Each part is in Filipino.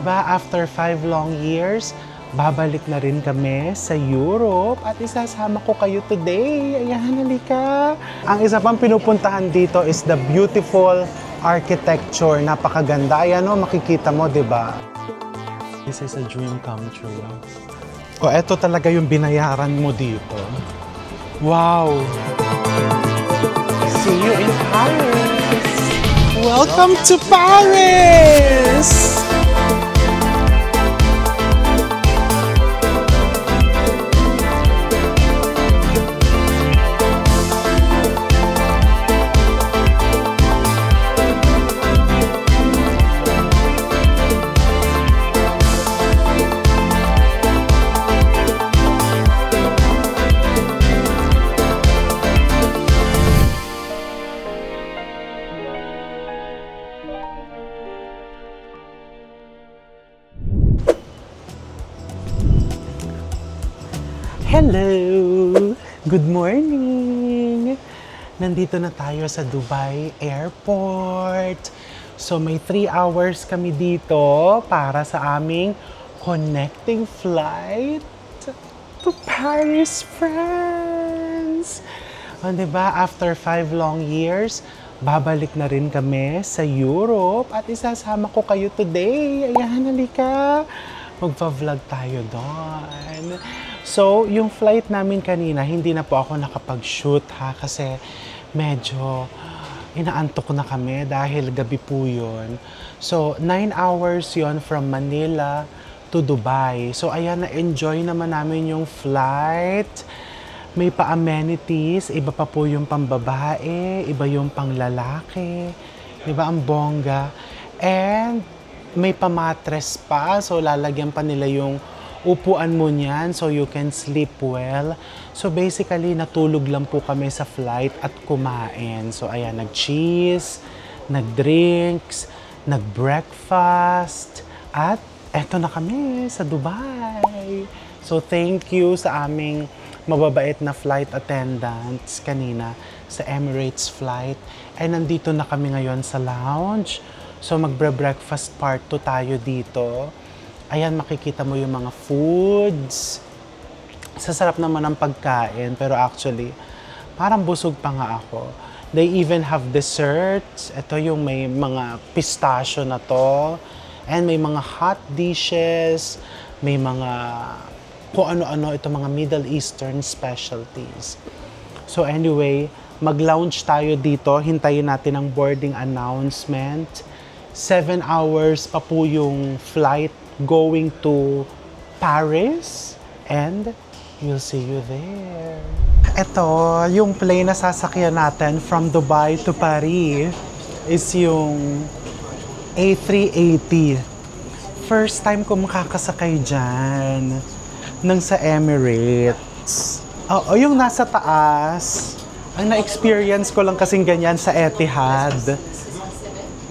ba, after 5 long years, babalik na rin kami sa Europe at isasama ko kayo today. Ayan, halika. Ang isa pang pinupuntahan dito is the beautiful architecture. Napakaganda. Ayan o, makikita mo, di ba? This is a dream come true. O, eto talaga yung binayaran mo dito. Wow! See you in Paris! Welcome to Paris! Hello! Good morning! Nandito na tayo sa Dubai Airport. So may 3 hours kami dito para sa aming connecting flight to Paris, France. O, diba? After 5 long years, babalik na rin kami sa Europe at isasama ko kayo today. Ayan, halika! Magpa-vlog tayo doon. So, yung flight namin kanina, hindi na po ako nakapag-shoot ha, kasi medyo inaantok na kami dahil gabi po yun. So, 9 hours yon from Manila to Dubai. So, ayan, na-enjoy naman namin yung flight. May pa-amenities, iba pa po yung pambabae, iba yung panglalaki, iba ang bongga. And may pa-mattress pa, so lalagyan pa nila yung upuan mo niyan so you can sleep well. So basically, natulog lang po kami sa flight at kumain. So ayan, nag-cheese, nag-drinks, nag-breakfast, at eto na kami sa Dubai. So thank you sa aming mababait na flight attendants kanina sa Emirates flight. And nandito na kami ngayon sa lounge. So magbre-breakfast part 2 tayo dito. Ayan, makikita mo yung mga foods. Sasarap naman ang pagkain, pero actually, parang busog pa nga ako. They even have desserts. Ito yung may mga pistachio na to. And may mga hot dishes. May mga kung ano-ano, ito mga Middle Eastern specialties. So anyway, mag-lounge tayo dito. Hintayin natin ang boarding announcement. 7 hours pa po yung flight going to Paris, and we'll see you there. Ito, yung plane na sasakyan natin from Dubai to Paris is yung A380. First time ko makakasakay dyan nang sa Emirates. Oo, yung nasa taas, ang na-experience ko lang kasing ganyan sa Etihad.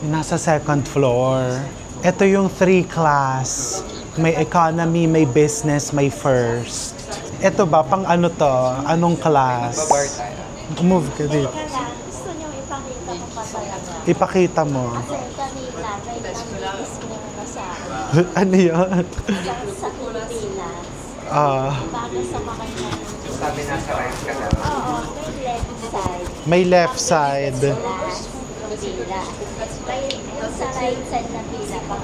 Yung nasa 2nd floor. Ito yung 3 class. May economy, may business, may first. Ito ba, pang ano to? Anong class? Move ka dito. Gusto nyo ipakita mo pa talaga? Ipakita mo. Kasi kanina, may namitis mo na sa Ano yun? sa Pilipinas. Bago sa makanya. Sabi nasa right ka lang. Oo, may left side. May left side. Pila. May sa right side na pila pa.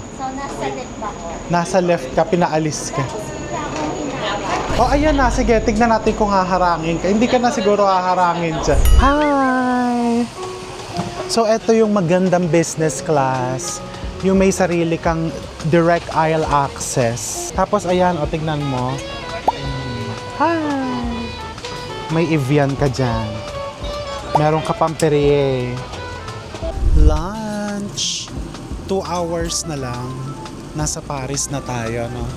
So, nasa left ako. Nasa left ka, pinaalis ka. Tapos bigla akong hinawak. Oh, ayan na. Sige, tignan natin kung haharangin ka. Hindi ka na siguro haharangin dyan. Hi! So, ito yung magandang business class. Yung may sarili kang direct aisle access. Tapos, ayan, o, tignan mo. Hi! May Evian ka dyan. Meron ka pang Perrier. Lunch. 2 hours na lang. Nasa Paris na tayo, no?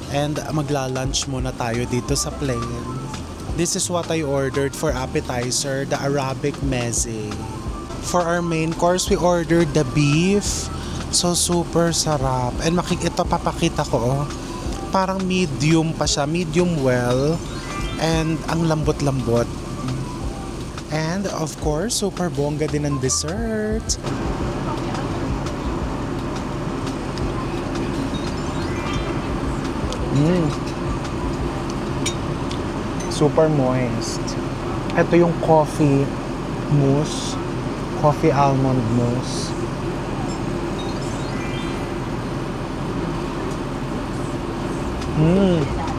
And magla-lunch muna tayo dito sa plane. This is what I ordered for appetizer, the Arabic meze. For our main course, we ordered the beef. So, super sarap. And ito, papakita ko, oh. Parang medium pa siya, medium well. And ang lambot-lambot. And of course, super bongga din ang dessert. Super moist. Ito yung coffee mousse. Coffee almond mousse.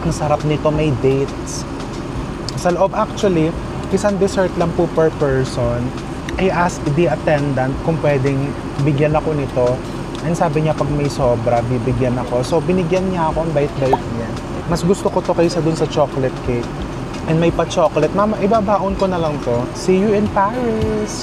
Ang sarap nito, may dates. Sa loob actually, isang dessert lang po per person. I asked the attendant kung pwedeng bigyan ako nito. And sabi niya pag may sobra, bibigyan ako. So binigyan niya ako, ang bait-bait niya. Mas gusto ko to kaysa dun sa chocolate cake. And may pa-chocolate. Mama, ibabaon ko na lang to. See you in Paris!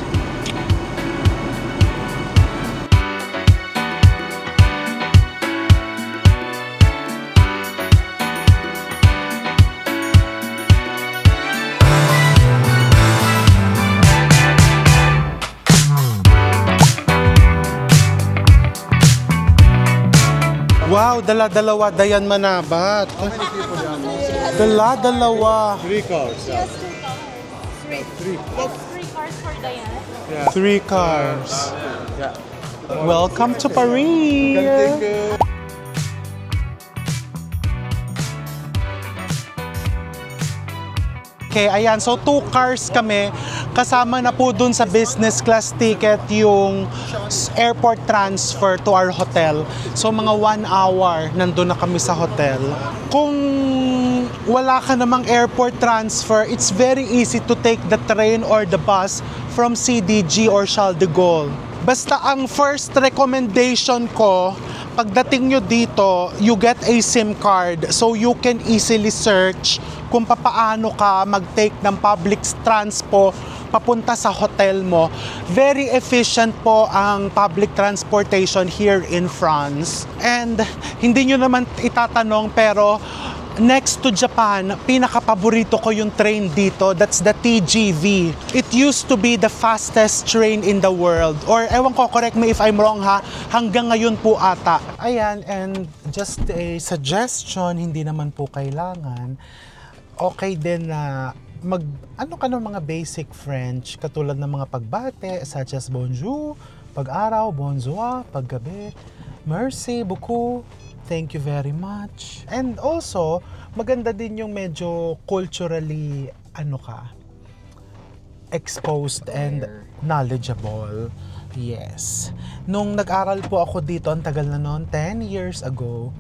Wow, dala-dalawa, Dayan Manabat. Dala-dalawa. 3 cars. She has 2 cars. 3. Yes, 3 cars for Diana. Yeah. 3 cars. Yeah. Welcome to Paris! Okay, ayan. So, 2 cars kami. Kasama na po dun sa business class ticket yung airport transfer to our hotel. So, mga 1 hour nandun na kami sa hotel. Kung wala ka namang airport transfer, it's very easy to take the train or the bus from CDG or Charles de Gaulle. Basta ang first recommendation ko, pagdating nyo dito, you get a SIM card so you can easily search kung papaano ka mag-take ng public transpo papunta sa hotel mo. Very efficient po ang public transportation here in France. And hindi nyo naman itatanong pero next to Japan, pinaka-paborito ko yung train dito. That's the TGV. It used to be the fastest train in the world. Or ewan ko, correct me if I'm wrong ha, hanggang ngayon po ata. Ayan, and just a suggestion, hindi naman po kailangan. Okay din na ano ka ng mga basic French katulad ng mga pagbate such as bonjour, pag-araw, bonsoir, paggabi, merci beaucoup, thank you very much. And also, maganda din yung medyo culturally exposed and knowledgeable. Yes. Nung nag-aral po ako dito, ang tagal na noon, 10 years ago,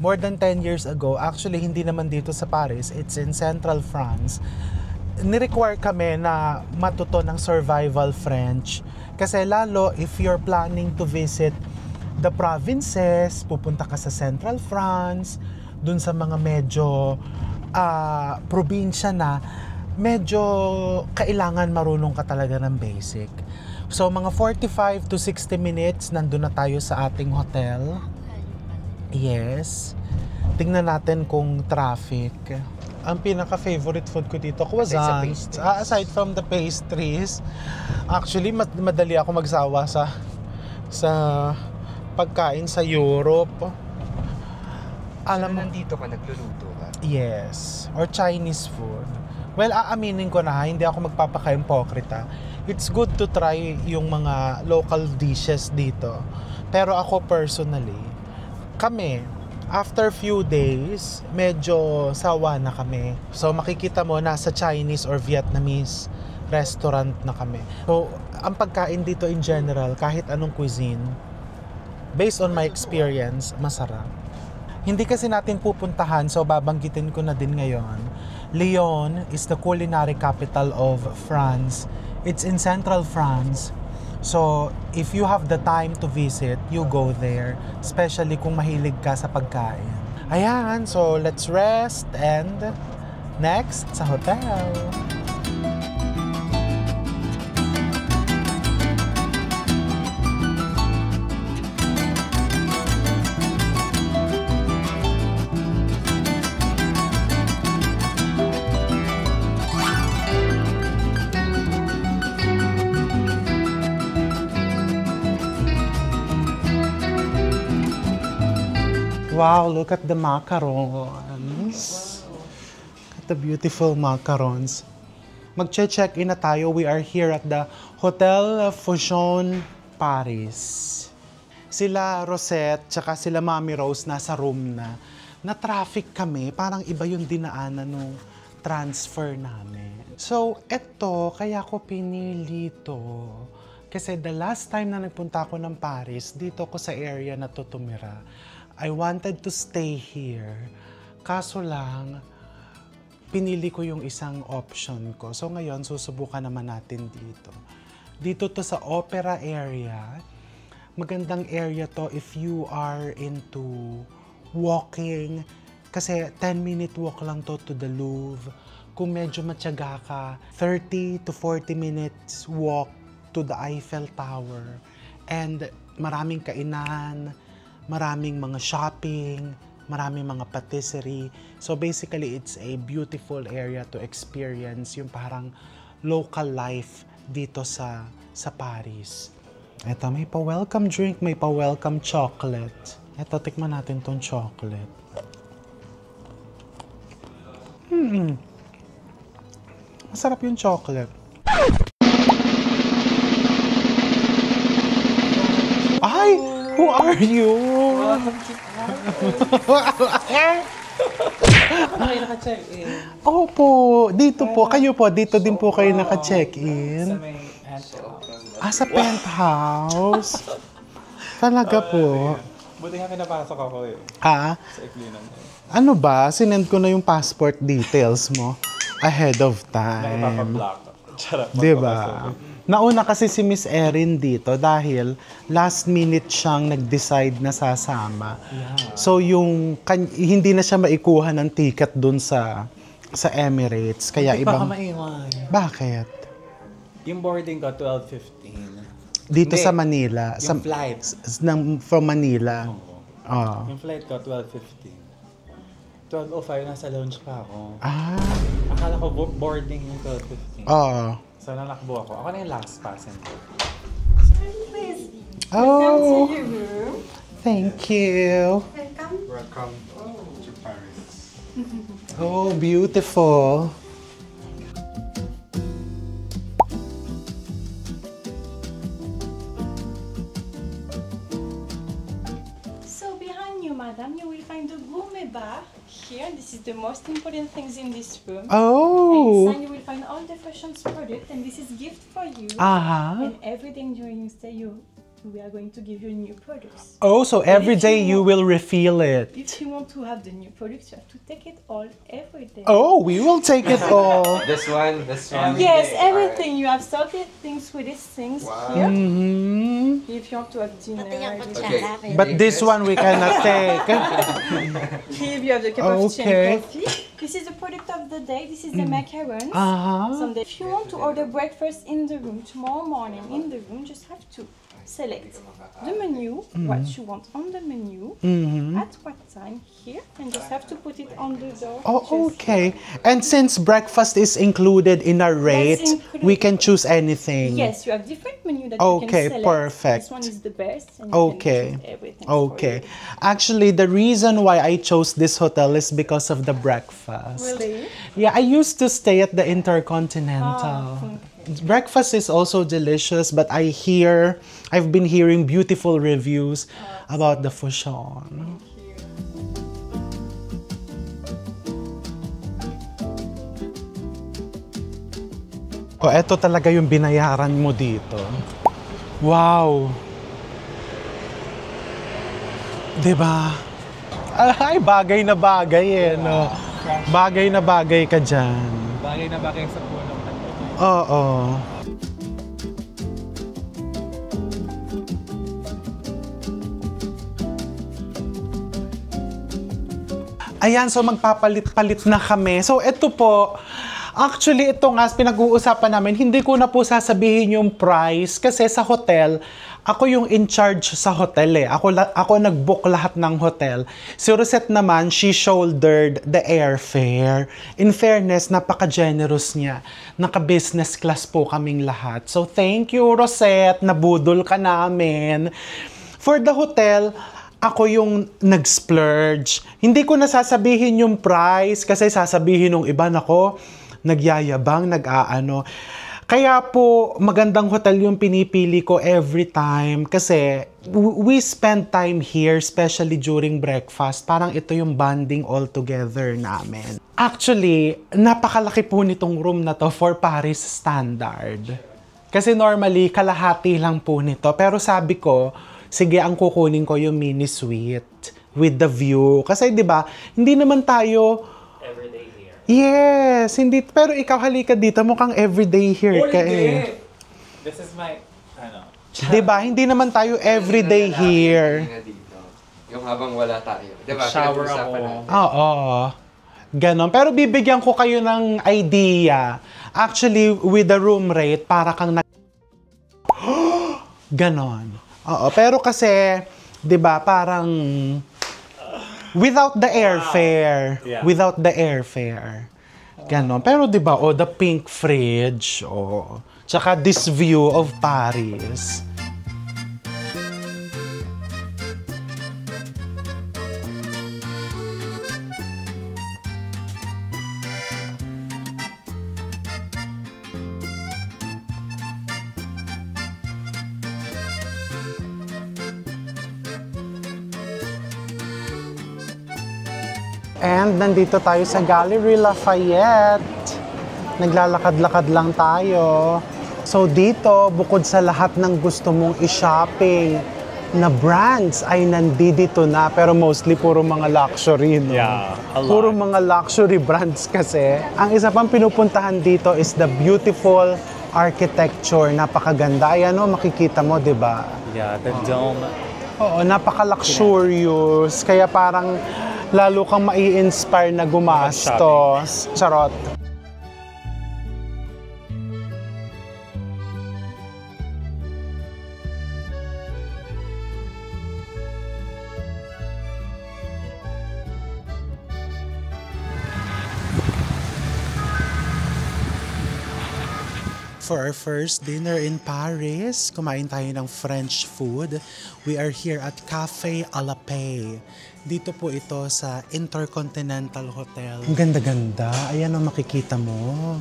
more than 10 years ago, actually hindi naman dito sa Paris, it's in Central France, ni-require kami na matuto ng survival French. Kasi lalo, if you're planning to visit the provinces, pupunta ka sa Central France, dun sa mga medyo probinsya na, medyo kailangan marunong ka talaga ng basic. So, mga 45 to 60 minutes, nandun na tayo sa ating hotel. Yes. Tingnan natin kung traffic. Ang pinaka-favorite food ko dito, croissants. Aside from the pastries, actually, madali ako magsawa sa pagkain sa Europe. Alam mo, nandito ka, nagluluto ka? Yes. Or Chinese food. Well, aaminin ko na, hindi ako magpapaka-impokrita. It's good to try yung mga local dishes dito. Pero ako personally, kami, after few days, medyo sawa na kami. So makikita mo, nasa Chinese or Vietnamese restaurant na kami. So, ang pagkain dito in general, kahit anong cuisine, based on my experience, masarap. Hindi kasi natin pupuntahan, so babanggitin ko na din ngayon. Lyon is the culinary capital of France. It's in central France. So, if you have the time to visit, you go there. Especially kung mahilig ka sa pagkain. Ayan, so let's rest and next sa hotel. Wow, look at the macarons. Look at the beautiful macarons. Magche-check-in na tayo. We are here at the Hotel Fauchon, Paris. Sila Rosette, tsaka sila Mami Rose nasa room na. na-traffic kami, parang iba yung dinaanan nung transfer namin. So, eto, kaya ko pinili to. Kasi the last time na nagpunta ako ng Paris, dito ko sa area na to tumira. I wanted to stay here. Kaso lang, pinili ko yung isang option ko. So ngayon, susubukan naman natin dito. Dito to sa Opera area. Magandang area to if you are into walking. Kasi 10-minute walk lang to the Louvre. Kung medyo matyaga ka, 30 to 40 minutes walk to the Eiffel Tower. And maraming kainan, maraming mga shopping, maraming mga patisserie. So basically, it's a beautiful area to experience yung parang local life dito sa Paris. Eto, may pa-welcome drink, may pa-welcome chocolate. Eto, tikman natin tong chocolate. Masarap yung chocolate. Ay! Who are you? Kayo naka-check-in. Opo, dito po. Kayo po, dito din po kayo naka-check-in. Sa may penthouse. Sa penthouse. Talaga po. Buti nga pinapasok ako eh. Sa iklinan eh. Ano ba? Sinend ko na yung passport details mo ahead of time. Nakipapablock. Charot. Diba? Nauna kasi si Miss Erin dito dahil last minute siyang nag-decide na sasama. Yeah. So hindi na siya maikuha ng ticket dun sa Emirates. Kaya Hindi ibang... pa ka maiwan. Bakit? Yung boarding ko, 12:15. Dito Hindi. sa Manila. Yung flight. From Manila. Yung flight ko, 12:15. 12:05, nasa lounge pa ako. Akala ko boarding yung 12:15. So, nanakbo ako. Ako na yung last passenger. Please, Oh, to your room. thank you. Welcome to Paris. Oh, beautiful. So behind you, madam, you will find the gourmet bar. Here, this is the most important things in this room. Oh. Inside you will find all the fashion's product, and this is gift for you. Uh-huh. And every day during your stay, we are going to give you new products. Oh, so every day you will refill it. If you want to have the new products, you have to take it all every day. Oh, we will take it all. This one. Yes, everything. You have sorted things with these things here. Mhm. If you want to have dinner, Okay. But this one we cannot take. here you have the cup of tea Okay. and coffee. This is the product of the day. This is the macarons. Uh-huh. Someday, if you want to order breakfast in the room tomorrow morning in the room, just have to select the menu, what you want on the menu, at what time here, and just have to put it on the door. Oh, Just- okay. And since breakfast is included in our rate, included. we can choose anything. Yes, you have different menu that Okay, you can select. perfect. This one is the best. And Okay. You can choose everything for Okay. you. Actually, the reason why I chose this hotel is because of the breakfast. Really? Yeah, I used to stay at the Intercontinental. Breakfast is also delicious, but I've been hearing beautiful reviews about the Fouchon. Oh, eto talaga yung binayaran mo dito. Wow! Diba? Ay, bagay na bagay eh, no? Bagay na bagay ka dyan. Bagay na bagay sa pulong natin. Oo. Ayan, so magpapalit-palit na kami. So, ito po, actually, ito nga, pinag-uusapan namin, hindi ko na po sasabihin yung price kasi sa hotel, ako yung in charge sa hotel eh. Ako nag-book lahat ng hotel. Si Rosette naman, she shouldered the airfare. In fairness, napaka-generous niya. Naka-business class po kaming lahat. So, thank you, Rosette. Nabudol ka namin. For the hotel, ako yung nag-splurge. Hindi ko na sasabihin yung price kasi sasabihin ng iba, nako, nagyayabang, nag-aano. Kaya po, magandang hotel yung pinipili ko every time kasi we spend time here, especially during breakfast. Parang ito yung bonding all together namin. Actually, napakalaki po nitong room na to for Paris standard. Kasi normally, kalahati lang po nito. Pero sabi ko, sige, ang kukunin ko yung mini suite with the view. Kasi 'di ba, hindi naman tayo Everyday here. Yes, hindi. Pero ikaw halika dito, mukhang everyday here ka eh. This is my, ano. 'Di ba? Hindi naman tayo everyday here. Yung habang wala tayo. Diba? Shower Pinag-uusapan ako. natin. Oo. Ganon. Pero bibigyan ko kayo ng idea. Actually, with the room rate, para kang ganon. Oo. Pero kasi, 'di ba, parang without the airfare. Yeah. Without the airfare. Ganon. Pero 'di ba, the pink fridge, tsaka this view of Paris. And nandito tayo sa Gallery Lafayette. Naglalakad-lakad lang tayo. So dito, bukod sa lahat ng gusto mong i-shopping na brands ay nandito na, pero mostly puro mga luxury, no? Yeah, a lot. Puro mga luxury brands kasi. Ang isa pang pinupuntahan dito is the beautiful architecture. Napakaganda. Ayan, makikita mo, di ba? Yeah, the dome. Oo, napaka-luxurious. Kaya parang lalo kang mai-inspire na gumastos. Charot. For our first dinner in Paris, kumain tayo ng French food. We are here at Café à la Paix. Dito po ito sa Intercontinental Hotel. Ang ganda-ganda. Ayan ang makikita mo.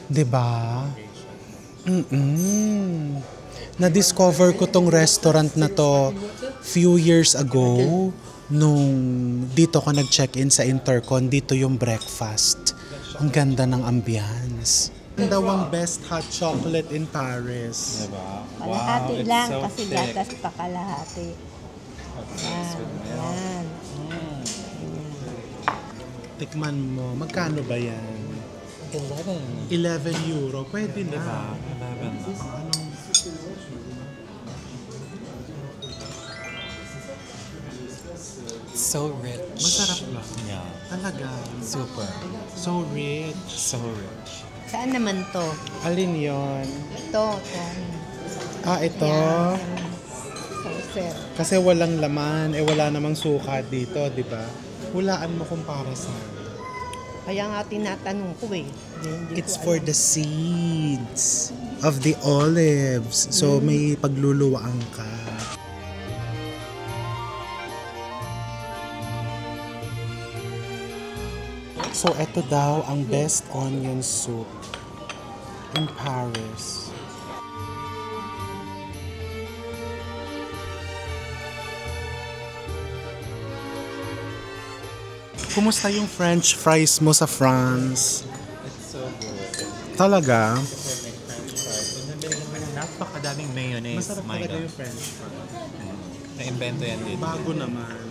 'Di ba? Na-discover ko tong restaurant na to few years ago nung dito ko nag-check-in sa Intercon. Dito yung breakfast. Ang ganda ng ambience. Ang daw ang best hot chocolate in Paris. Diba? Kalahati it's lang so kasi thick. gatas pa kalahati. Yan. Tikman mo. Magkano ba yan? 11. 11 euro. Pwede na. Diba? 11. So rich. Masarap ba? Yeah. Talaga. Super. So rich. So rich. Saan naman to? Alin yon? Ito. Ito. Saucer. Kasi walang laman. Wala namang suka dito, di ba? Hulaan mo kung para saan. Kaya nga tinatanong ko eh. Hindi It's ko for alam. the seeds of the olives. So may pagluluwaan ka. So eto daw ang best onion soup in Paris. Kumusta yung French fries mo sa France? It's so good. Talaga? Napakadaming mayonnaise. Masarap My talaga God. yung French fries. Na-invento yan dito. Bago naman.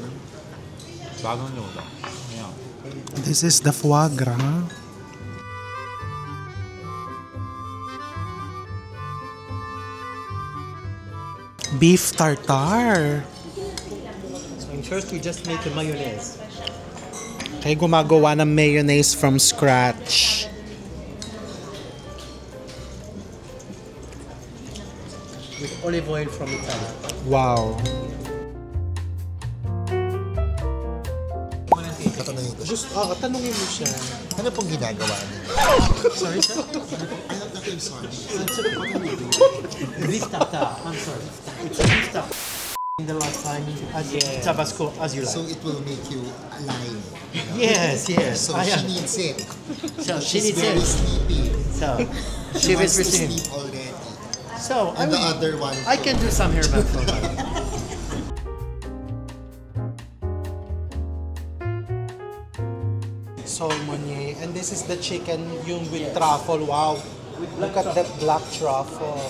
Bagong luto. Yeah. This is the foie gras. Beef tartare. First, we just make the mayonnaise. Kaya gumagawa ng mayonnaise from scratch. With olive oil from Italy. Wow. Tatanungin ko siya. Just, tanungin mo siya. Ano pong ginagawa niyo? Sorry, sir? I'm sorry. Beef tartare. I'm sorry. It's a beef tartare. In the last time, as Tabasco, as you like. So it will make you alive. Yes, yes. So I she am. needs it. So she She's needs very it. sleepy. So She wants wants to to sleep already. So, And the other one, I can do some hair back for her. Salmonier. And this is the chicken yung with truffle. Wow. Look at that black truffle.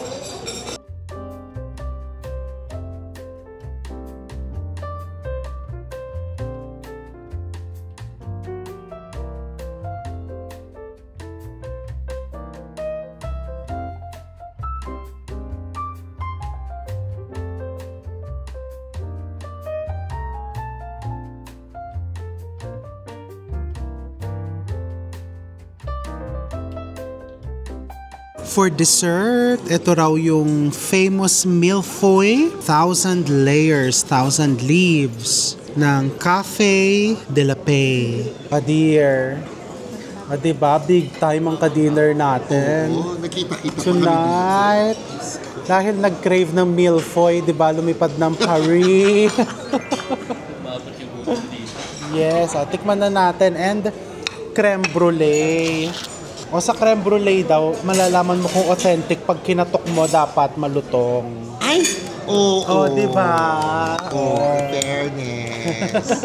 For dessert, ito raw yung famous milfoy, 1,000 layers, 1,000 leaves ng Cafe de la Paix. Kadir. O diba, big time ang ka-dinner natin. oh, nakita-kita pa kami. Tonight, dahil nag-crave ng milfoy, diba, lumipad ng Paris. Yes, tikman na natin. And creme brulee. O sa creme brulee daw, malalaman mo kung authentic. Pag kinatok mo, dapat malutong. Ay! Oo. Oh, di ba? Oh, fairness.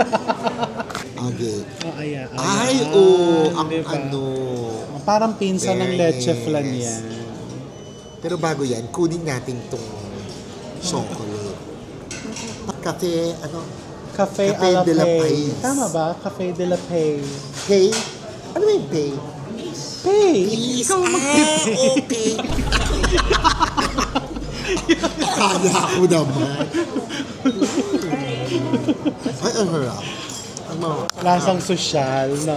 Okay. Oh, ayan. Ay, oo. Ang Diba? ano. Parang pinsan ng leche Fairness. flan yan. Pero bago yan, kunin natin tong chocolate. Cafe, ano? Cafe Cafe à la de la Paix. Paix. Tama ba? Cafe de la Paix. Pay? Ano ba yung pay? Pay! Ikaw okay. Kaya ako naman. Ay, ang harap. Ano? Lasang sosyal, no?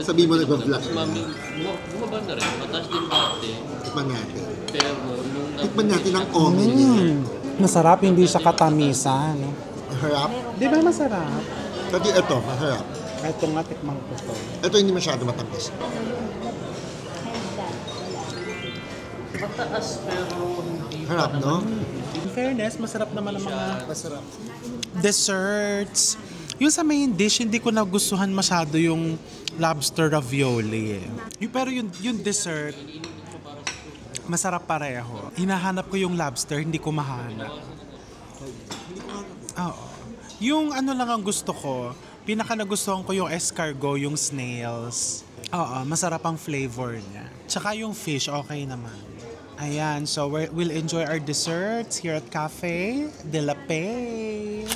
Sabi mo nag-vlog na. Bumaba na rin, mataas din dati. Tikman natin. Pero nung Tikman natin ang omen niya. Masarap, hindi siya katamisan. Ang harap. Di ba masarap? Kasi ito, ang harap. Ito nga, tikman ko to. Ito hindi masyado matamis. mataas pero hindi Harap, no? In fairness, masarap naman ang mga Masarap. desserts. Yung sa main dish, hindi ko nagustuhan masyado yung lobster ravioli eh. Pero yung dessert, masarap pareho. Hinahanap ko yung lobster, hindi ko mahanap. Oo. Yung ano lang ang gusto ko, pinaka nagustuhan ko yung escargot, yung snails. Oo, masarap ang flavor niya. Tsaka yung fish, okay naman. Ayan, so we'll enjoy our desserts here at Cafe de la Paix.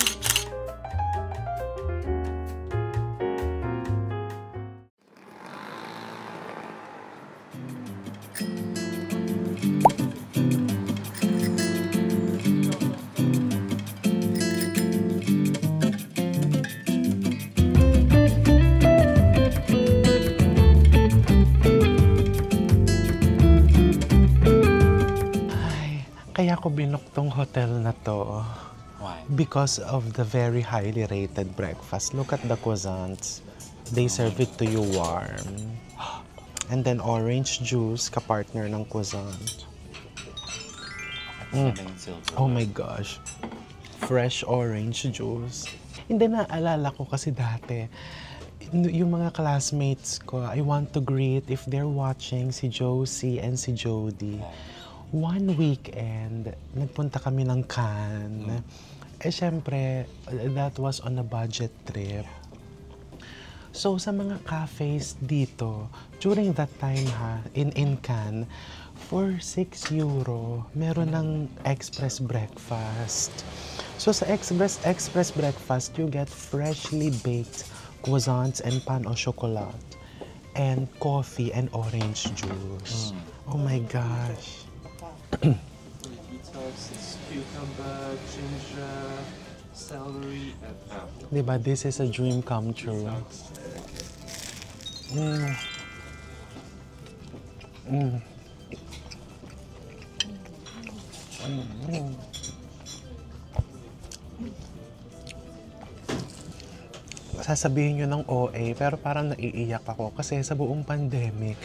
Kaya ko binook tong hotel na to. Why? Because of the very highly rated breakfast. Look at the croissants. They serve it to you warm. And then orange juice, kapartner ng croissant. Oh my gosh. Fresh orange juice. Hindi naalala ko kasi dati, yung mga classmates ko, I want to greet if they're watching, si Josie and si Jody. One weekend, nagpunta kami ng Cannes. Eh, syempre, that was on a budget trip. So, sa mga cafes dito, during that time in Cannes, for 6 euro, meron ng express breakfast. So, sa express breakfast, you get freshly baked croissants and pan au chocolat, and coffee and orange juice. Oh my gosh. It's cucumber, ginger, celery, and apple. Diba, this is a dream come true. Mm. Mm. Mm. Sasabihin nyo ng OA, pero parang naiiyak ako kasi sa buong pandemic,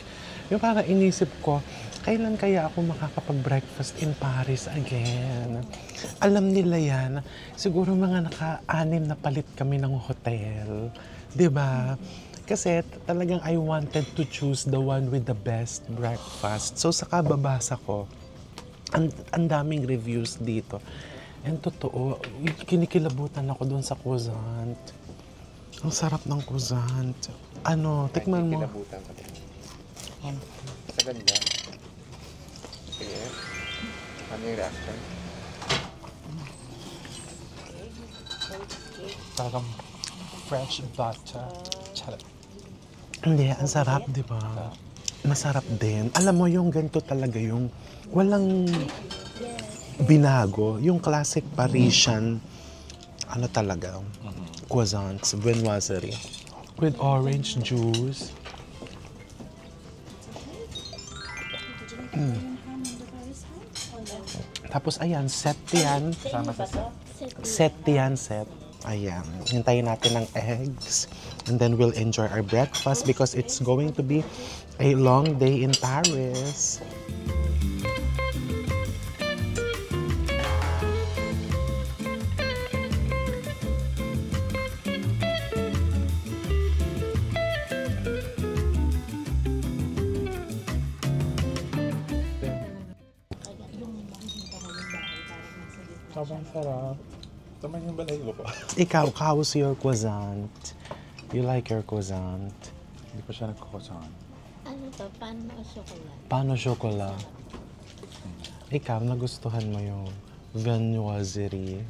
yung parang inisip ko, kailan kaya ako makakapag-breakfast in Paris again? Alam nila yan. Siguro mga naka-6 na palit kami ng hotel. 'Di ba? Kasi talagang I wanted to choose the one with the best breakfast. So sa kababasa ko, ang daming reviews dito. And totoo, kinikilabutan ako doon sa croissant. Ang sarap ng croissant. Ano, tikman mo. Kinikilabutan ka din. Sa ganda. Sige. Ano yung reaction? Talagang fresh butter. Charot. Hindi, ang sarap, di ba? Masarap din. Alam mo, yung ganito talaga yung walang binago. Yung classic Parisian, ano talaga, croissants, viennoiserie. With orange juice. Tapos ayan, set yan. Sama sa set. Set yan, set. Ayan, hintayin natin ng eggs. And then we'll enjoy our breakfast because it's going to be a long day in Paris. Sobrang sarap. Tama yung balahibo ko. Ikaw, how's your croissant? You like your croissant? Hindi pa siya nagkukosaan. Ano to? Paano chocolate? Paano chocolate? Ikaw, nagustuhan mo yung viennoiserie?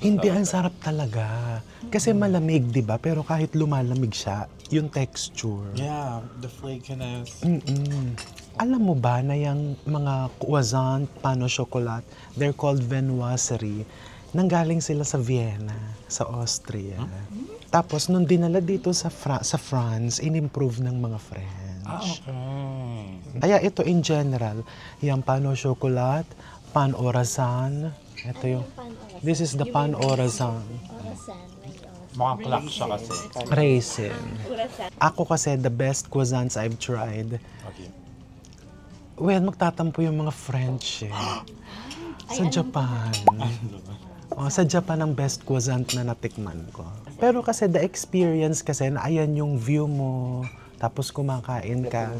Hindi, ang sarap talaga. Kasi malamig, di ba? Pero kahit lumalamig siya, yung texture. Yeah, the flakiness. Alam mo ba na yung mga croissant, paano chocolate, they're called viennoiserie. Nanggaling sila sa Vienna, sa Austria. Tapos, nung dinala dito sa France, in-improve ng mga French. Okay. Kaya ito in general, yung paano chocolate, pan orasan. Ito yung, this is the pan orasan. Mukhang clock siya kasi. Raisin. Ako kasi, the best croissants I've tried. Okay. Well, magtatampo yung mga French eh. Sa Japan. Sa Japan ang best croissant na natikman ko. Pero kasi the experience kasi na ayan yung view mo, tapos kumakain ka.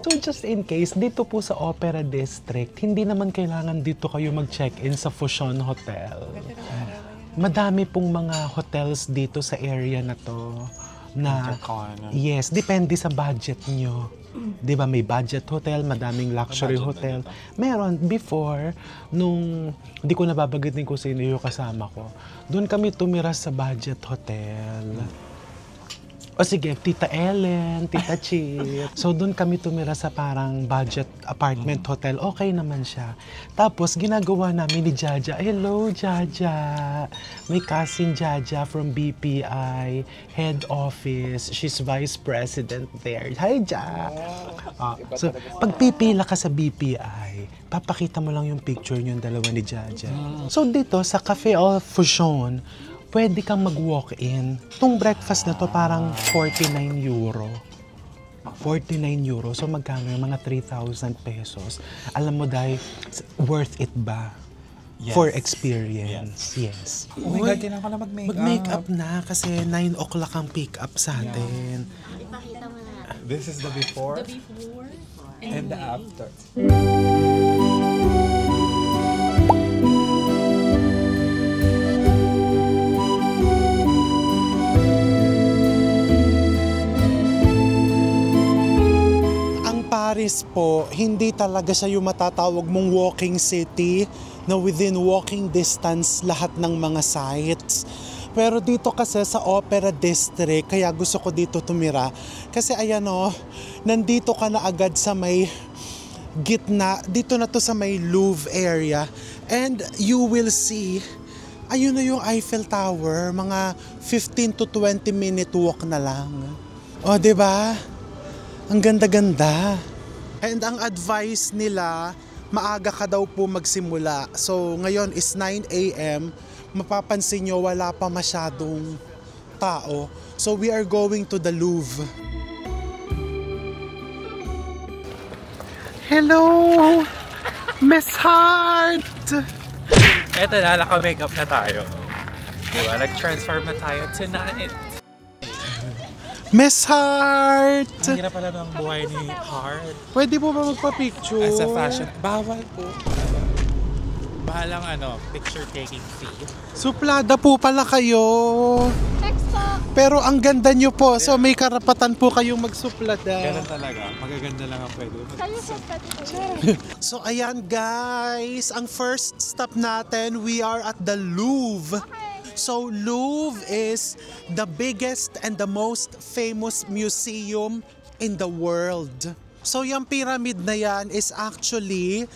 So just in case, dito po sa Opera District, hindi naman kailangan dito kayo mag-check-in sa Fusion Hotel. Madami pong mga hotels dito sa area na to. Na, yes, depende sa budget nyo. Di ba may budget hotel, madaming luxury hotel. Meron, before, nung hindi ko nababagitin ko sino yung kasama ko, doon kami tumira sa budget hotel. O sige, Tita Ellen, Tita Chip. So doon kami tumira sa parang budget apartment hotel. Okay naman siya. Tapos ginagawa namin ni Jaja, hello Jaja. May cousin Jaja from BPI, head office. She's vice president there. Hi Ja. So pag pipila ka sa BPI, papakita mo lang yung picture yung dalawa ni Jaja. So dito sa Cafe Al Fusion, pwede kang mag-walk-in. Itong breakfast na to parang 49 euro. 49 euro. So magkano yung mga 3,000 pesos. Alam mo dahil, worth it ba? Yes. For experience. Yes. Oh my God, kailangan ko na mag-makeup. Mag-makeup na kasi 9 o'clock ang pick-up sa atin. Ipakita mo na. This is the before. The before. And the after. Paris po, hindi talaga siya yung matatawag mong walking city na within walking distance lahat ng mga sites. Pero dito kasi sa Opera District, kaya gusto ko dito tumira. Kasi ayan o, nandito ka na agad sa may gitna, dito na to sa may Louvre area. And you will see, ayun na yung Eiffel Tower, mga 15 to 20 minute walk na lang. O, diba? Ang ganda-ganda. And ang advice nila, maaga ka daw po magsimula. So ngayon is 9 a.m. Mapapansin nyo wala pa masyadong tao. So we are going to the Louvre. Hello! Miss Heart! Eto na, naka-makeup na tayo. Diba? Nag-transform na tayo tonight. Miss Heart! Ang hirap pala ng buhay ni Heart. Pwede po ba magpa-picture? As a fashion, bawal po. Bahalang picture taking fee. Suplada po pala kayo. Next po. Pero ang ganda nyo po, so may karapatan po kayong magsuplada. Ganun talaga, magaganda lang ang pwede. Kayo sa dito. So ayan guys, ang first stop natin, we are at the Louvre. So Louvre is the biggest and the most famous museum in the world. So yung pyramid na yan is actually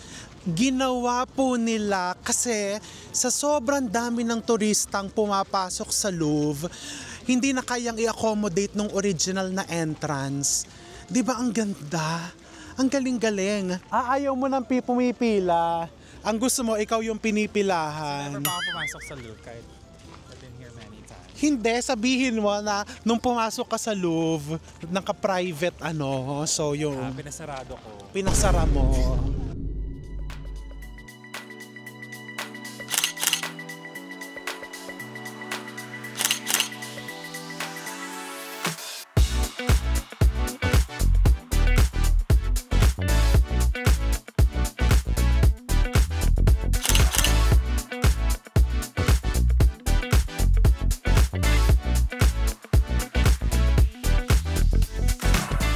ginawa po nila kasi sa sobrang dami ng turistang pumapasok sa Louvre, hindi na kayang i-accommodate ng original na entrance. Di ba ang ganda? Ang galing-galing. Ayaw mo nang pumipila. Ang gusto mo, ikaw yung pinipilahan. Never pa ako pumasok sa Louvre kahit I've been here many times. Hindi, sabihin mo na nung pumasok ka sa Louvre, naka-private so yung Pinasarado ko. pinasara mo.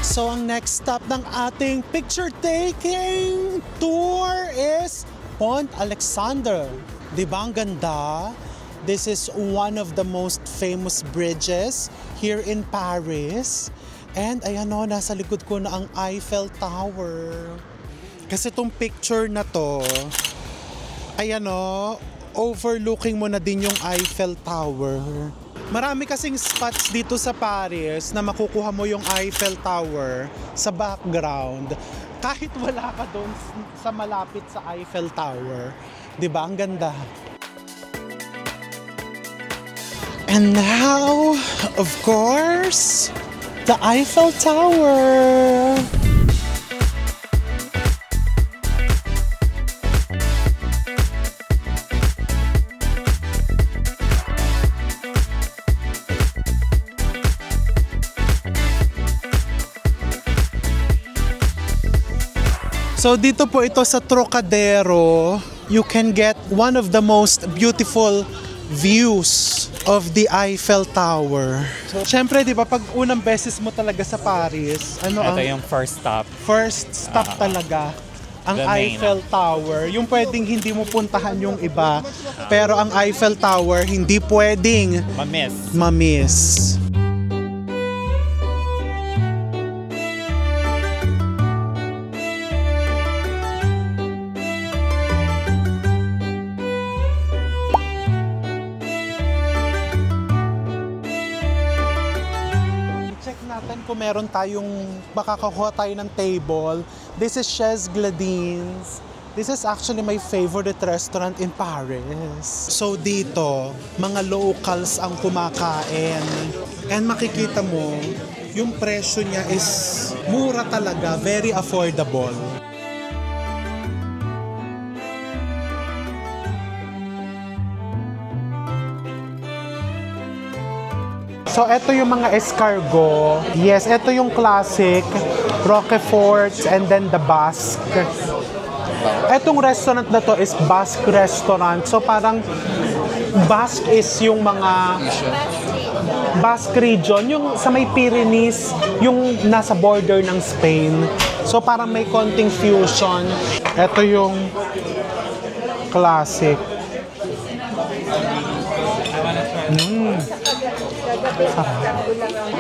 So ang next stop ng ating picture-taking tour is Pont Alexander. Di ba ang ganda? This is one of the most famous bridges here in Paris. And ayan nasa likod ko na ang Eiffel Tower. Kasi itong picture na to, ayan overlooking mo na din yung Eiffel Tower. Marami kasing spots dito sa Paris na makukuha mo yung Eiffel Tower sa background. Kahit wala ka doon sa malapit sa Eiffel Tower. Diba? Ang ganda. And now, of course, the Eiffel Tower. So dito po ito sa Trocadero, you can get one of the most beautiful views of the Eiffel Tower. So syempre, di ba, pag unang beses mo talaga sa Paris, Ito yung first stop. first stop talaga ang The main, Eiffel Tower. Yung pwedeng hindi mo puntahan yung iba, pero ang Eiffel Tower hindi pwedeng ma-miss. Kung meron tayong makakakuha tayo ng table. This is Chez Gladines. This is actually my favorite restaurant in Paris. So dito, mga locals ang kumakain. And makikita mo, yung presyo niya is mura talaga, very affordable. So, ito yung mga escargot. Yes, ito yung classic, Roquefort, and then the Basque. Etong restaurant na to is Basque restaurant. So, parang Basque is yung mga Basque region, yung sa may Pyrenees, yung nasa border ng Spain. So, parang may konting fusion. Ito yung classic.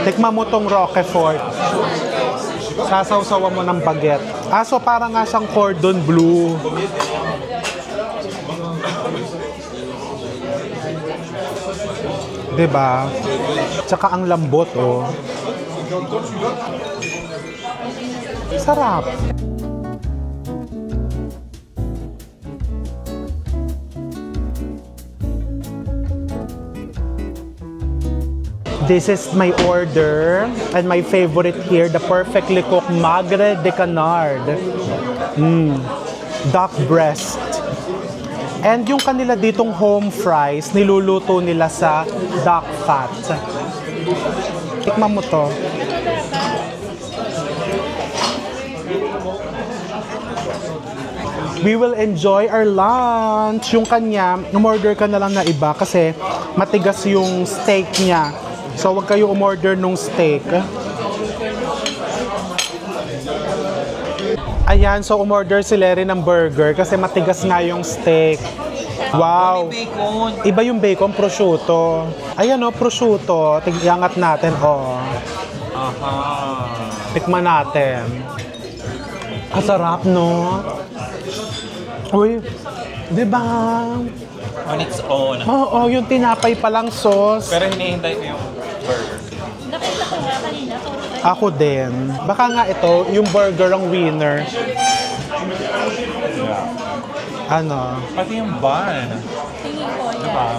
Tikman mo tong Roquefort. Sasawsawan mo ng baguette. So parang nga siyang cordon bleu. Diba? Tsaka ang lambot, Sarap. This is my order and my favorite here, the perfectly cooked magre de canard. Duck breast. And yung kanila ditong home fries, niluluto nila sa duck fat. Tikman mo to. We will enjoy our lunch. Yung kanya, umorder ka na lang na iba kasi matigas yung steak niya. So, wag kayo umorder nung steak. Ayan, so umorder si Lery ng burger kasi matigas nga yung steak. Wow! Iba yung bacon, prosciutto. Ayan o, prosciutto. Iangat natin, o. Tikman natin. Kasarap, no? Uy, di ba? On its own. Oo, yung tinapay palang sauce. Pero hinihintay ko yung burger. Nakita ko nga kanina. Ako din. Baka nga ito, yung burger ang winner. Ano? Pati yung bun. Tingin ko yan. Diba?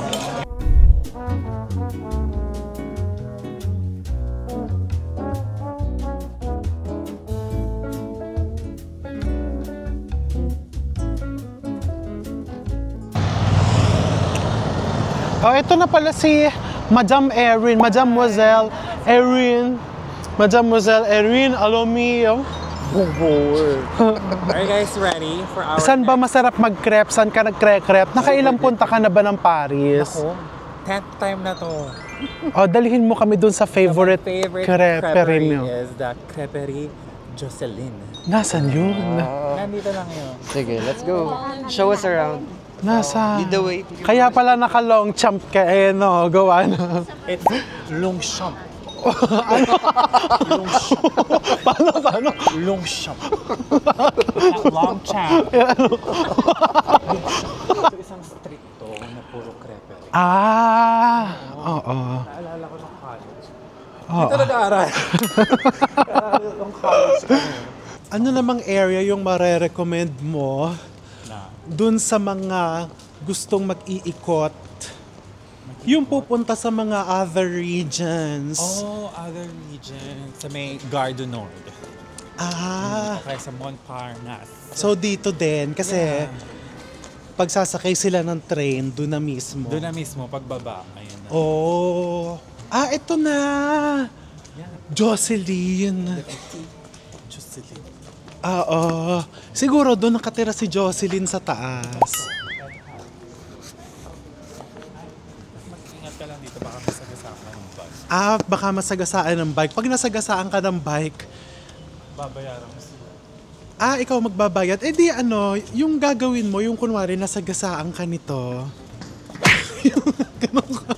Oh, ito na pala si Madam Erin, Mademoiselle Erin. Mademoiselle Erin, alo mio. Are you guys ready for our... Saan ba masarap mag-crepe? Saan ka nag-crepe? Nakailang punta ka na ba ng Paris? Ako, 10th time na to. Oh, dalhin mo kami dun sa favorite creperie niyo. Is the Creperie Jocelyn. Nasaan yun? Nandito lang yun. Sige, let's go. Show us around. Nasa? Lead the way. Kaya pala naka-long champ ka eh, no? Gawa na. It's Longchamp. Paano? Longchamp. Longchamp. So, isang street to na puro creperie. Oo. Naalala ko ng college. Oo. Dito nag-aaral. Nung college kami. Ano namang area yung mare-recommend mo dun sa mga gustong mag-iikot? Yung pupunta sa mga other regions. Oh, other regions. Sa may Gare du Nord. Okay, sa Montparnasse. So dito din, kasi pagsasakay sila ng train, doon na mismo. Doon na mismo, pagbaba. Ayun na. Oh. Ito na. Jocelyn. Jocelyn. Oo. Siguro doon nakatira si Jocelyn sa taas. Ingat ka lang dito, baka masagasaan ka ng bike. Baka masagasaan ng bike. Pag nasagasaan ka ng bike, Babayaran mo sila. ikaw magbabayad. Eh di yung gagawin mo, yung kunwari nasagasaan ka nito. Yung ganun ka.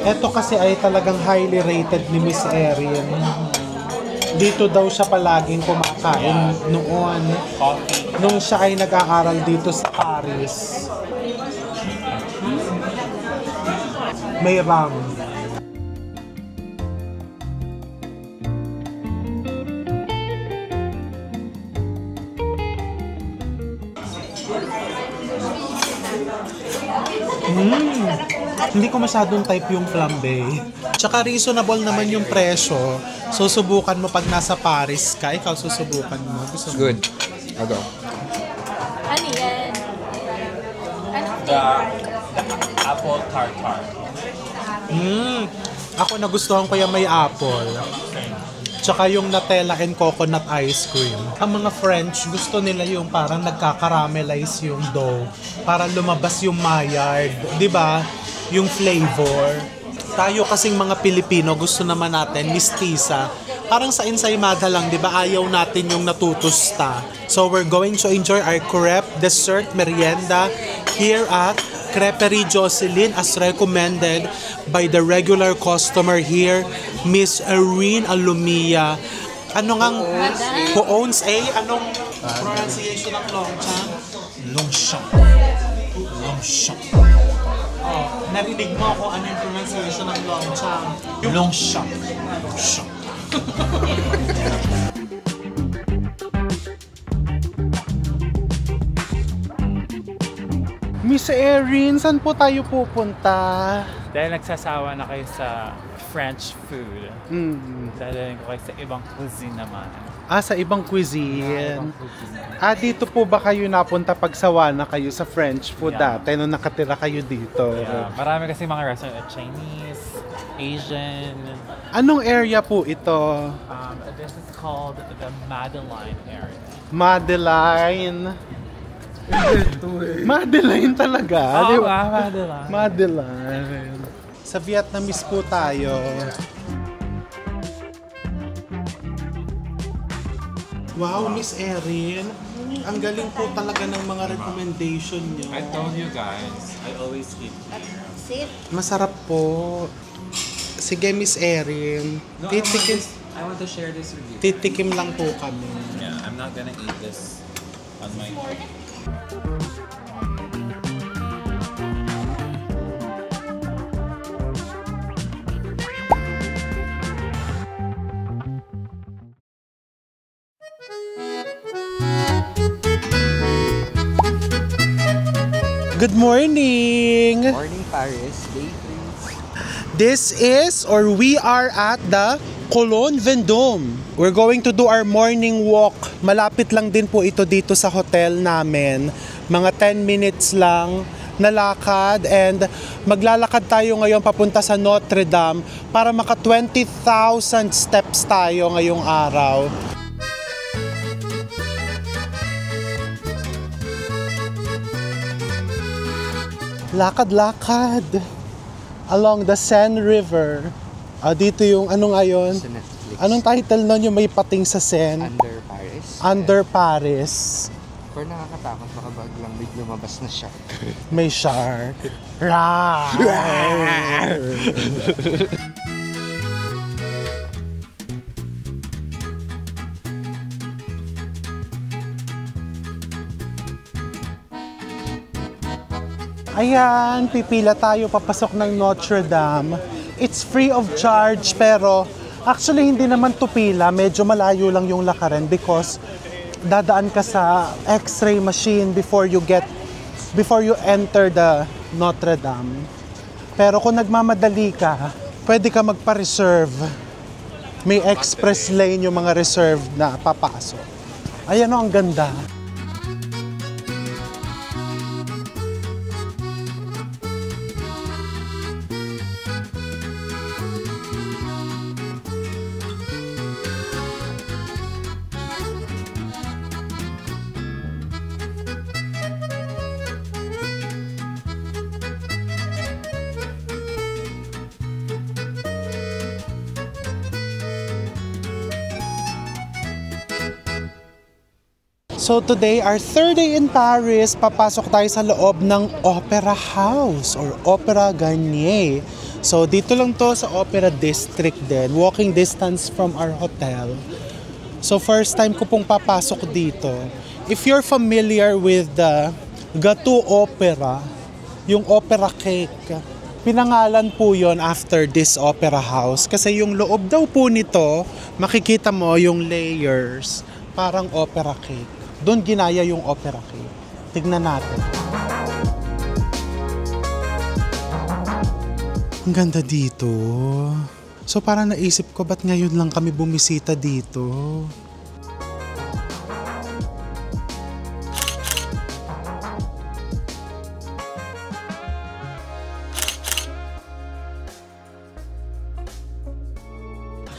Ito kasi ay talagang highly rated ni Miss Erin. Dito daw siya palaging kumakain noon. Nung siya ay nag-aaral dito sa Paris. May ram. Hindi ko masyadong type yung flambe. Tsaka reasonable naman yung presyo. So, subukan mo pag nasa Paris ka. Ikaw susubukan mo. Gusto mo? Good. I'll go. Ano yan? Ano? The apple tartare. Ako nagustuhan ko yung may apple. Tsaka yung Nutella and coconut ice cream. Ang mga French, gusto nila yung parang nagka-caramelize yung dough para lumabas yung Maillard. 'Di ba? Yung flavor. Tayo kasing mga Pilipino, gusto naman natin mistisa. Parang sa ensaymada lang, 'di ba? Ayaw natin yung natutusta. So we're going to enjoy our crepe, dessert, merienda here at Creperie Jocelyn as recommended by the regular customer here, Miss Erin Alumia. Ano ngang who owns anong pronunciation ng Longchamp? Longchamp. Longchamp. narinig mo kung ano yung pronunciation ng Longchang. Yung Longchang. Longchang. Miss Erin, saan po tayo pupunta? Dahil nagsasawa na kayo sa French food, dahil ko kayo sa ibang cuisine naman. Sa ibang cuisine. Dito po ba kayo napunta pagsawa na kayo sa French food dati nung nakatira kayo dito? Yeah. Marami kasi mga restaurant, Chinese, Asian. Anong area po ito? This is called the Madeleine area. Madeleine. Madeleine talaga. Oo, Madeleine. Madeleine. Sa Vietnamese po tayo. Wow, Miss Erin. Ang galing po talaga ng mga recommendation niyo. I told you guys, I always eat. Sit. Masarap po. Sige, Miss Erin. I want to share this with you. Titikim lang po kami. Yeah, I'm not gonna eat this on my own. Good morning! Morning, Paris. Day 3. This is, or we are at the Cologne Vendôme. We're going to do our morning walk. Malapit lang din po ito dito sa hotel namin. Mga 10 minutes lang na lakad, and maglalakad tayo ngayon papunta sa Notre Dame para maka 20,000 steps tayo ngayong araw. Lakad-lakad along the Seine River. Dito yung ano ngayon? Sa Netflix. Anong title nun yung may pating sa Seine? Under Paris. Under Paris. Pero nakakatakot, baka biglang may lumabas na shark. May shark. Rawr! Ayan, pipila tayo papasok ng Notre Dame. It's free of charge, pero actually hindi naman to pila, medyo malayo lang yung lakaran because dadaan ka sa X-ray machine before you enter the Notre Dame. Pero kung nagmamadali ka, pwede ka magpa-reserve. May express lane yung mga reserved na papasok. Ayan o, ang ganda. So today, our third day in Paris, papasok tayo sa loob ng Opera House or Opera Garnier. So dito lang to sa Opera District din, walking distance from our hotel. So first time ko pong papasok dito. If you're familiar with the Gâteau Opera, yung opera cake, pinangalan po yon after this Opera House. Kasi yung loob daw po nito, makikita mo yung layers, parang opera cake. Doon ginaya yung opera cake. Tignan natin. Ang ganda dito. So parang naisip ko, ba't ngayon lang kami bumisita dito?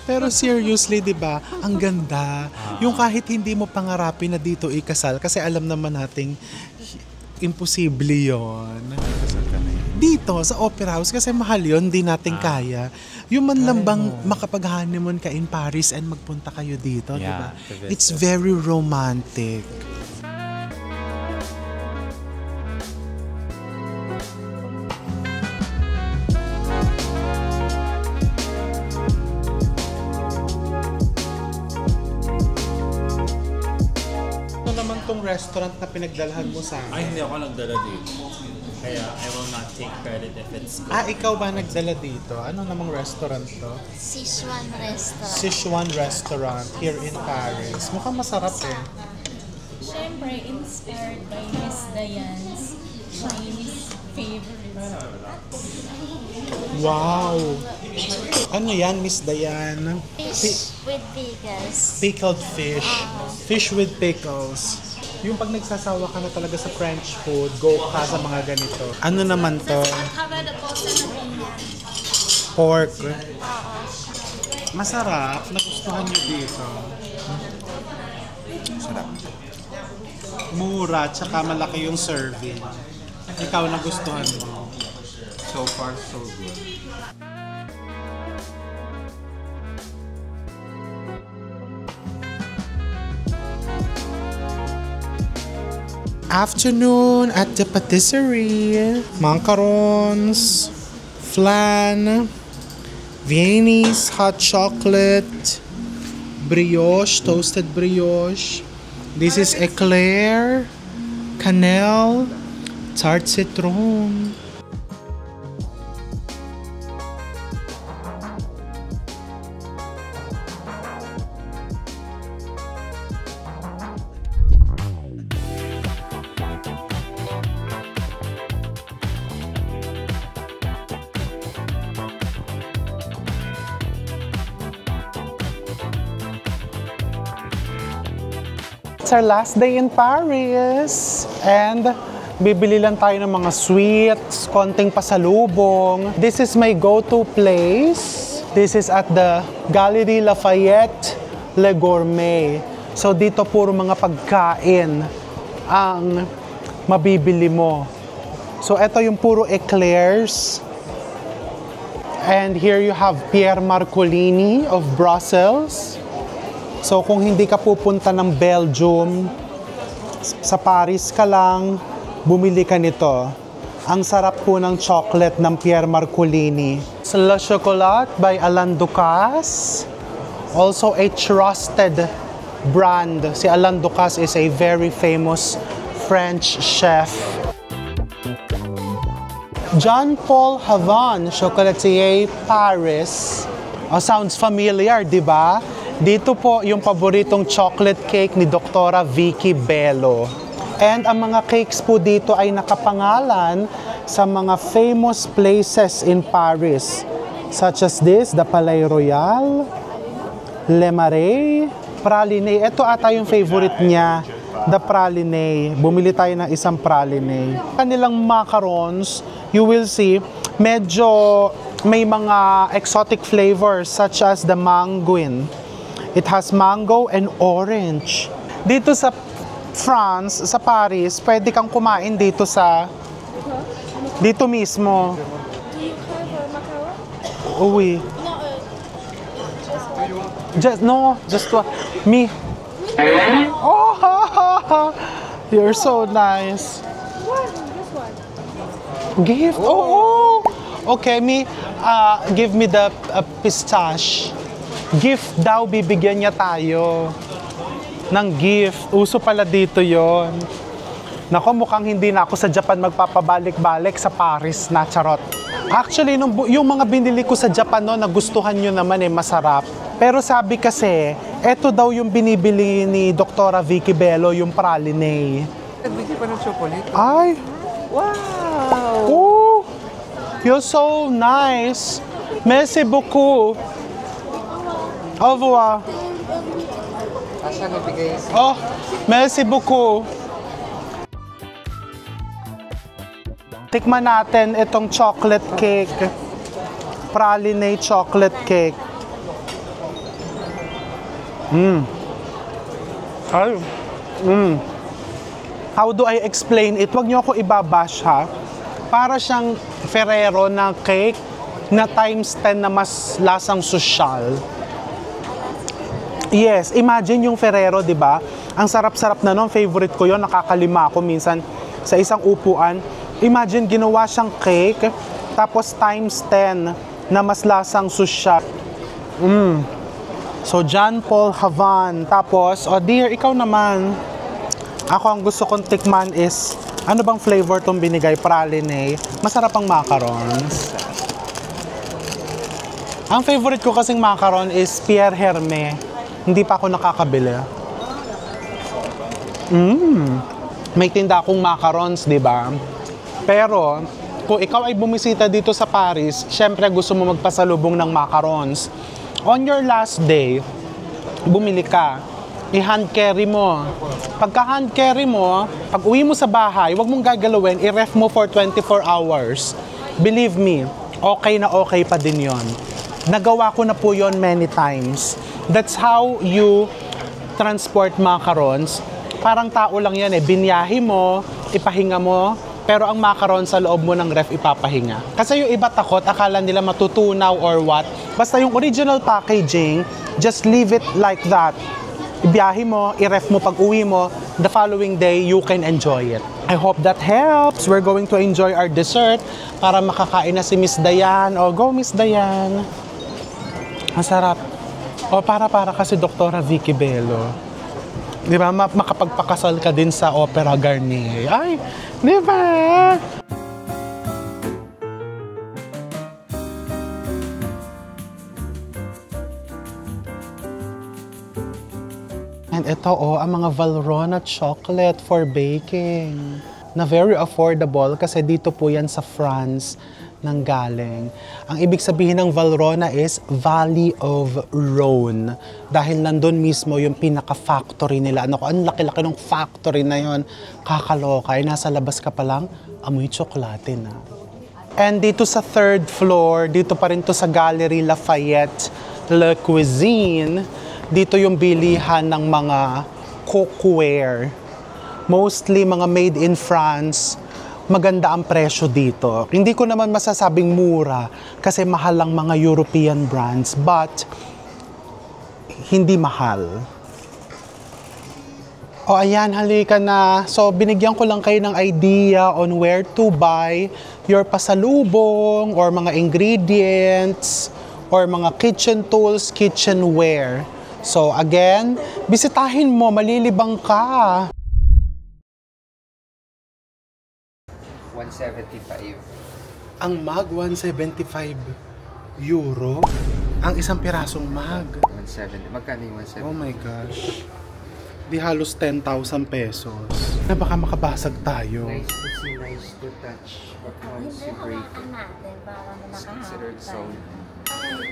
Pero seriously, 'di ba? Ang ganda. Yung kahit hindi mo pangarapin na dito ikasal kasi alam naman nating imposible 'yon. Dito sa Opera House kasi mahal 'yon, hindi natin kaya. Yung man lang bang makapag-honeymoon ka in Paris and magpunta kayo dito, 'di ba? It's very romantic. restaurant na pinagdalhan mo sa amin? Ay, hindi ako nagdala dito. Kaya I will not take credit if it's good. Ikaw ba nagdala dito? Ano namang restaurant to? Sichuan restaurant. Sichuan Restaurant here in Paris. Mukhang masarap eh. Siyempre, inspired by Miss Diane's Chinese favorite. Wow! Ano yan, Miss Diane? Fish with pickles. Pickled fish. Fish with pickles. Yung pag nagsasawa ka na talaga sa French food, go ka sa mga ganito. Ano naman to? Pork. Masarap. Nagustuhan nyo dito. Sarap. Mura, tsaka malaki yung serving. Ikaw nagustuhan mo? So far, so good. Afternoon at the patisserie. Macarons, flan, Viennese hot chocolate, brioche, toasted brioche. This is eclair, cannelle, tarte citron. It's our last day in Paris and bibili lang tayo ng mga sweets, konting pasalubong. This is my go-to place. This is at the Galerie Lafayette Le Gourmet. So dito puro mga pagkain ang mabibili mo. So ito yung puro eclairs. And here you have Pierre Marcolini of Brussels. So kung hindi ka pupunta ng Belgium, sa Paris ka lang, bumili ka nito. Ang sarap po ng chocolate ng Pierre Marcolini. Le Chocolat by Alain Ducasse. Also a trusted brand. Si Alain Ducasse is a very famous French chef. Jean-Paul Havane, Chocolatier Paris. Oh, sounds familiar, di ba? Dito po yung paboritong chocolate cake ni Doktora Vicky Bello. And ang mga cakes po dito ay nakapangalan sa mga famous places in Paris. Such as this, the Palais Royal, Le Marais, Pralinee. Ito ata yung favorite niya, the Pralinee. Bumili tayo ng isang Pralinee. Kanilang macarons, you will see, medyo may mga exotic flavors such as the manguin. It has mango and orange. Dito sa France, sa Paris, pwede kang kumain dito dito mismo. Do you have a macaron? Oui. Just one. Me. Oh, ha, ha, ha. You're so nice. This one. Gift? Oh. Okay, give me the pistache. Gift daw, bibigyan niya tayo ng gift. Uso pala dito yon. Nako, mukhang hindi na ako sa Japan magpapabalik-balik sa Paris na, charot. Actually, yung mga binili ko sa Japan no, nagustuhan nyo naman masarap. Pero sabi kasi, eto daw yung binibili ni Doktora Vicky Bello, yung Pralinee. Nagbigay pa ng chocolate. Ay! Wow! Oh! You're so nice! Merci beaucoup! Au revoir. Asa nagbigay? Oh, merci beaucoup. Tikman natin itong chocolate cake. Pralinee chocolate cake. How do I explain it? Huwag niyo ako ibabash ha. Para siyang Ferrero na cake na times 10 na mas lasang sosyal. Yes, imagine yung Ferrero, di ba? Ang sarap-sarap na nun, favorite ko yon, nakakalima ako minsan sa isang upuan. Imagine, ginawa siyang cake, tapos times 10 na mas lasang sosyal. So, Jean-Paul Havane. Tapos, oh dear, ikaw naman. Ako ang gusto kong tikman is, ano bang flavor tong binigay? Praline. Masarap ang macarons. Ang favorite ko kasing macaron is Pierre Hermé. Hindi pa ako nakakabili. May tinda akong macarons, di ba? Pero, kung ikaw ay bumisita dito sa Paris, syempre gusto mo magpasalubong ng macarons. On your last day, bumili ka. I-hand carry mo. Pagka hand carry mo, pag uwi mo sa bahay, huwag mong gagalawin, i-ref mo for 24 hours. Believe me, okay na okay pa din yon. Nagawa ko na po yon many times. That's how you transport macarons. Parang tao lang yan eh. Binyahe mo, ipahinga mo, pero ang macaron sa loob mo ng ref ipapahinga. Kasi yung iba takot, akala nila matutunaw or what. Basta yung original packaging, just leave it like that. Ibiyahe mo, i-ref mo pag uwi mo, the following day, you can enjoy it. I hope that helps. We're going to enjoy our dessert para makakain na si Miss Dayan. O, go Miss Dayan. Masarap. O, para kasi Doktora Vicky Bello. Di ba, makapagpakasal ka din sa Opera Garnier. Ay, di ba? And ito ang mga Valrhona chocolate for baking. Na very affordable kasi dito po yan sa France nang galing. Ang ibig sabihin ng Valrhona is Valley of Rhone. Dahil nandun mismo yung pinaka-factory nila. Ano ko, ang laki-laki ng factory na yon. Kakaloka. Ay, nasa labas ka pa lang, amoy tsokolate na. And dito sa third floor, dito pa rin to sa Galerie Lafayette Le Cuisine. Dito yung bilihan ng mga cookware. Mostly mga made in France. Maganda ang presyo dito. Hindi ko naman masasabing mura kasi mahal lang mga European brands. But, hindi mahal. O ayan, halika na. So, binigyan ko lang kayo ng idea on where to buy your pasalubong or mga ingredients or mga kitchen tools, kitchenware. So again, bisitahin mo, malilibang ka. 175. Ang mug, 175 euro. Ang isang pirasong mug. 170. Magkano yung 170? Oh my gosh. Di halos 10,000 pesos. Na baka makabasag tayo. Nice to see, nice to touch. But once you break it, natin para considered sound.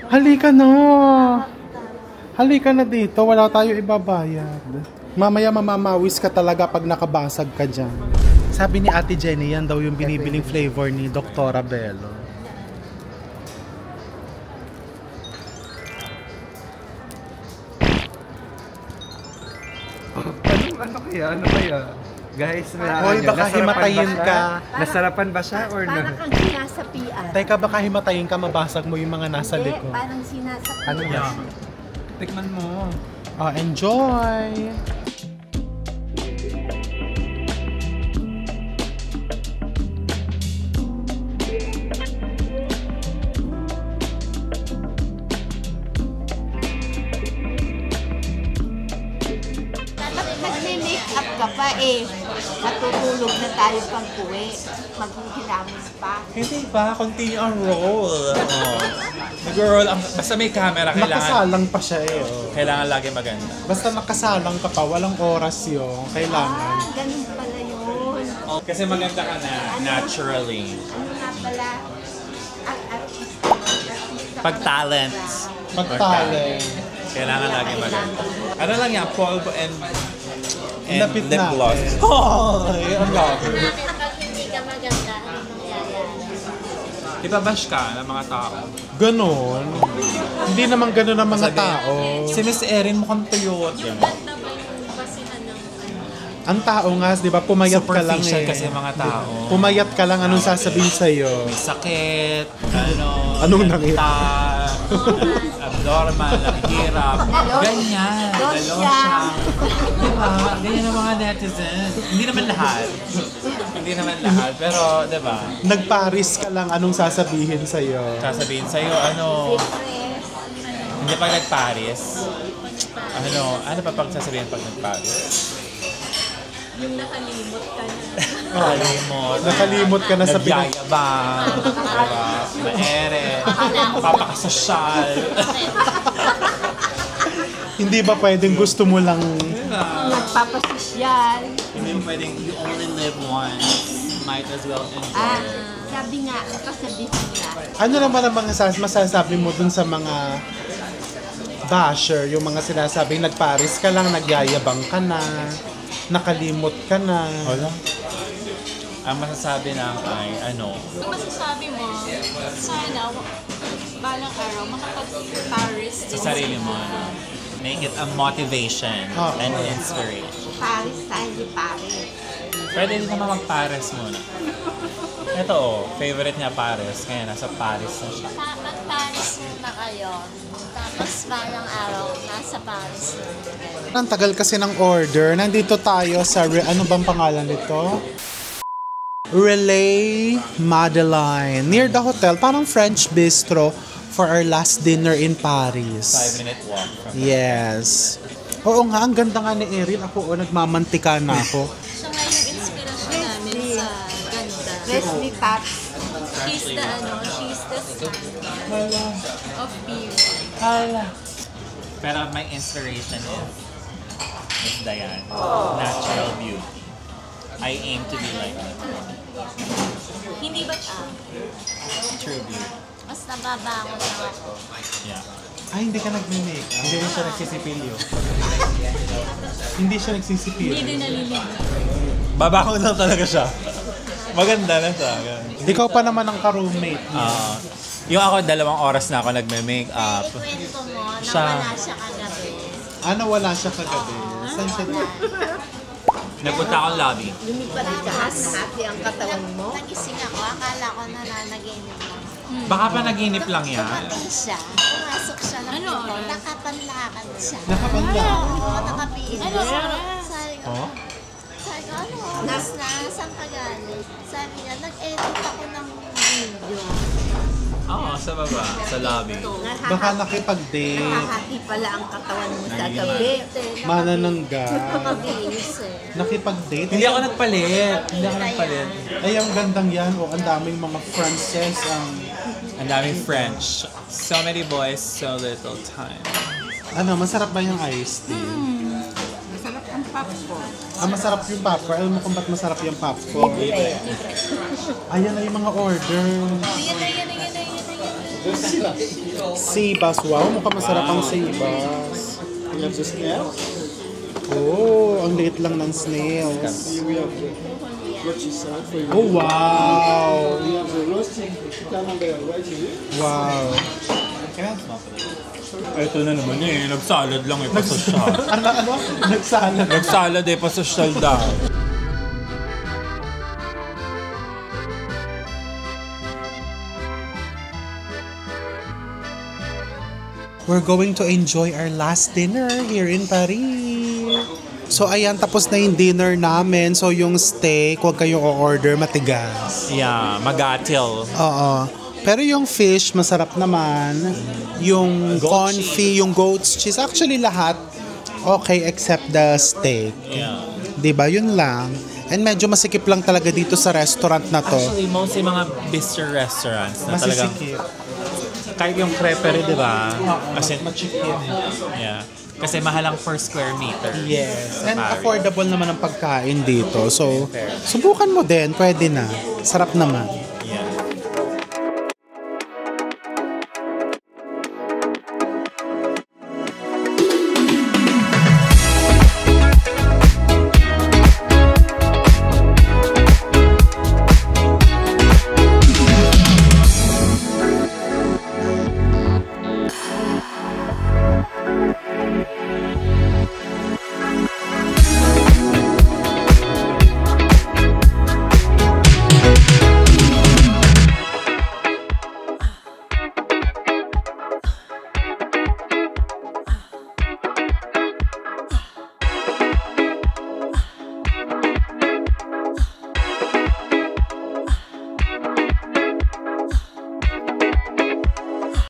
Halika na! Halika na dito, wala tayo ibabayad. Mamaya mamamawis ka talaga pag nakabasag ka dyan. Sabi ni Ate Jenny, yan daw yung binibiling flavor ni Doktora Bello. Ano kaya? Guys, Hoy, baka himatayin ka. Nasarapan ba siya or no? Parang kang sinasapian. Teka, baka himatayin ka, mabasag mo yung mga nasa likod. Parang sinasapian. Ano yan? Tikman mo. Oh, enjoy! Nag-make up ka pa eh. Natutulog na tayo pag uwi. Maghihilamos pa. Hindi ba? Continue ang roll. Nag-roll ang... Basta may camera, kailangan... Nakasalang pa siya eh. Oh. Kailangan lagi maganda. Basta nakasalang ka pa, walang oras yun. Kailangan. Ganun pala yun. Kasi maganda ka na, naturally. Ano nga pala? Pag-talent. Pag-talent. Kailangan lagi maganda. Ano lang yan? Polvo and Lapit lip natin. gloss. Ay, ang love. Pag hindi ka maganda, ano mangyayari? Ipabash ka ng mga tao. Ganon. Hindi naman ganon ang mga tao. Si Miss Erin mukhang tuyot. Ang tao nga, di ba, pumayat ka lang Superficial eh. kasi mga tao. Pumayat ka lang, anong sasabihin sa'yo? May sakit, Anong nangyari? Abnormal, naghihirap. Ganyan. Dosya. Diba? Ganyan ang mga netizens. Hindi naman lahat. Hindi naman lahat. Pero, diba? Nag-Paris ka lang, anong sasabihin sa'yo? Sasabihin sa'yo, hindi pa nag-Paris. Ano pa pag sasabihin pag nag-Paris? Yung nakalimot ka na. Nakalimot ka na sa pinag... Nagyayabang. Diba? Maere. Papakasosyal. Hindi ba pwedeng gusto mo lang... Nagpapasosyal. Hindi mo pwedeng you only live once. Might as well enjoy. Sabi nga, kasabihin nga. Ano naman ang mga masasabi mo dun sa mga basher, yung mga sinasabing nagparis ka lang, nagyayabang ka na, nakalimot ka na. Wala. Ang masasabi lang ay ano, Ang masasabi mo, sana balang araw makapag-Paris sa sarili mo, ano, make it a motivation and inspiration. Paris tayo, Paris. Pwede din naman mag-Paris muna. Ito favorite niya Paris. Kaya nasa Paris na siya. Mag-Paris muna kayo. Tapos balang araw, nasa Paris na. Ang tagal kasi ng order. Nandito tayo sa, ano bang pangalan nito? Relais Madeleine. Near the hotel, parang French bistro for our last dinner in Paris. 5-minute walk from Yes. Oo nga, ang ganda nga ni Erin. Ako, nagmamantika na ako. Siya nga yung inspirasyon namin sa ganda. Leslie Taps. She's the standard of beauty. Pero my inspiration is Diane. Natural beauty. I aim to be like that. Hindi ba siya? True beauty. Mas nababangon lang ako. Yeah. Ay, hindi ka nag-make. Hindi rin siya nagsisipilyo. Hindi siya nagsisipil. Hindi din naliligo. Babakong lang talaga siya. Maganda na siya. Ikaw pa naman ang ka-roommate. Yung ako, 2 oras na ako nagme-make up. Kwento mo na Siya. wala siya kagabi. Ano, wala siya kagabi? Saan siya? Nagpunta akong lobby. Lumipad ka, nahati ang katawan mo. Nagising ako, akala ko nananaginip lang. Baka pa naginip lang yan. Dumating siya, pumasok siya ng Ano? pinto, nakapanlakan siya. Nakapanlakan? Oo, nakapiin. Ano oras? Sabi ko, Oh? ano oras na? Saan ka galing? Sabi niya, nag-edit ako ng video. Oo, sa baba. Sa lobby. Baka nakipag-date. Nahati pala ang katawan mo sa gabi. Mananangga. Nakabihis eh. Nakipag-date. Hindi ako nagpalit. Hindi ako nagpalit. Ay, ang gandang yan. O, ang daming mga Frances. Ang daming French. So many boys, so little time. Ano, masarap ba yung iced tea? Masarap ang popcorn. Masarap yung popcorn. Alam mo kung ba't masarap yung popcorn? Ayan na yung mga order. Sibas. Wow, mukhang masarap ang sibas. Oh, ang liit lang ng snails. Oh, wow! Wow. Ito na naman nagsalad lang pasosyal. Ano? Nagsalad. Nagsalad pasosyal daw. We're going to enjoy our last dinner here in Paris. So ayan, tapos na yung dinner namin. So yung steak, huwag kayong o-order, matigas. Yeah, magatil. Oo. Pero yung fish, masarap naman. Yung confit, yung goat's cheese, actually lahat okay except the steak. Yeah. Diba? Yun lang. And medyo masikip lang talaga dito sa restaurant na to. Actually, mostly mga bistro restaurants na talagang Masisikip. kahit yung creperie, di ba? Kasi, Machikin. yeah. Kasi mahal ang per square meter. Yes. sa And Paris. affordable naman ang pagkain dito. So, subukan mo din. Pwede na. Sarap naman.